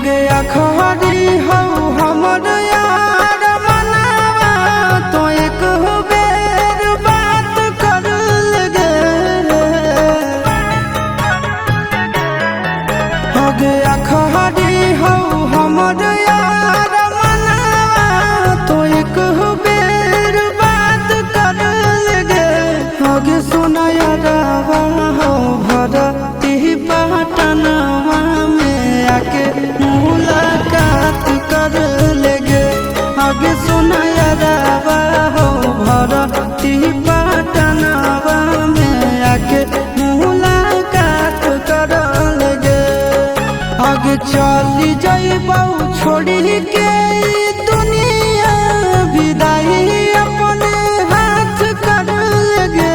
गया खरी हो हमर यार मनावा तो एक बेर बात कर लगे हो गया खरी हो हमर यार मनावा तो एक बेर बात कर लगे हो गे सोना यारावा हो भरती पटनवा में आके मुलाकात कर लेगे आगे सोना यारावा हो भरती पटनवा में आके मुलाकात कर लेगे आगे चली जाइबौ छोड़ी के दुनिया विदाई अपने हाथ कर लेगे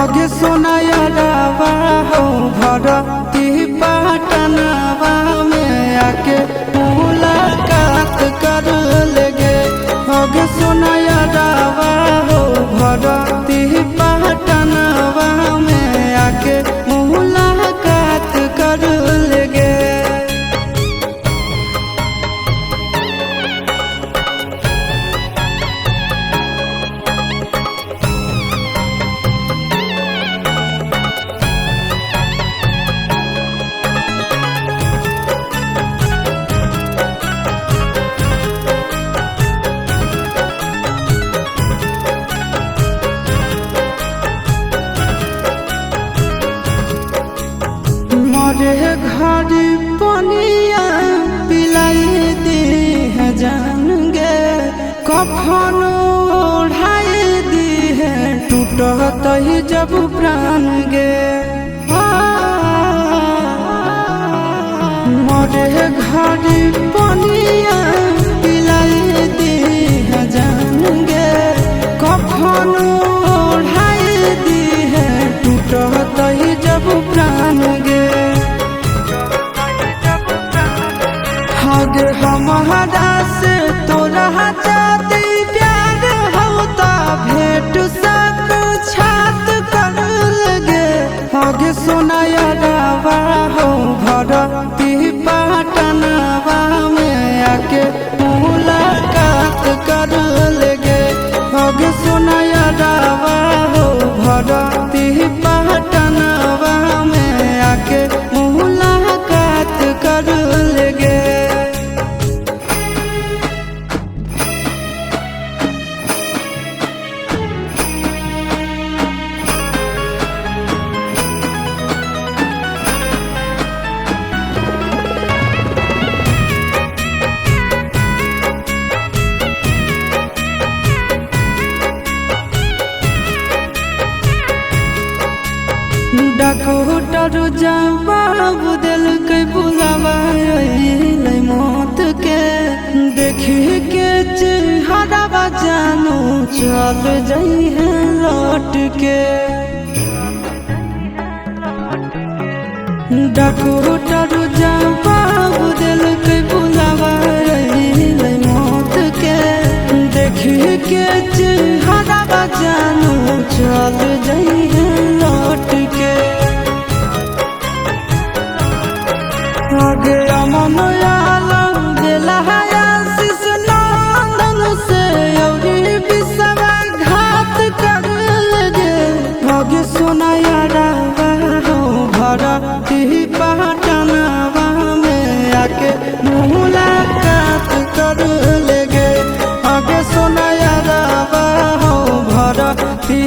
आगे सोना यारावा हो भरती पटनवा में आके मुलाकात कर लेगे आगे सोना यारावा हो भरती पटनवा में आके मुलाकात कर लेगे। मोरे घर पनिया पिलाई दी है जान गे कफन ओढ़ाई दी है टूटत ही जब प्राण गे मोरे घर पनिया पिलाई दी है जान गे कफन ओढ़ाई दी है टूटत ही जब प्राण गे आगे हमारा से तोरा जाती प्यार होता भेंट साक्षात कर लगे आगे सोना यारावा हो भरती पटनवा में आके मुलाकात कर लेगे आगे सोना यारावा हो भरती पटनवा में आके मुलाकात कर लेगे। डॉक्टर जवाब दिल के बुलावा मौत के देखी के चेहरा जानू चल जाई है लौट के डॉक्टर जवाब दिल के बुलावा मौत के देखी के चेहरा जानू चल जाई है लौट के आगे अमन आलम दिला आशीष नंदन से योगी विश्वासघात कर लगे आगे सोना यारावा हो भरती पटनवा में आके मुलाकात कर लेगे आगे सोना यारावा हो भरती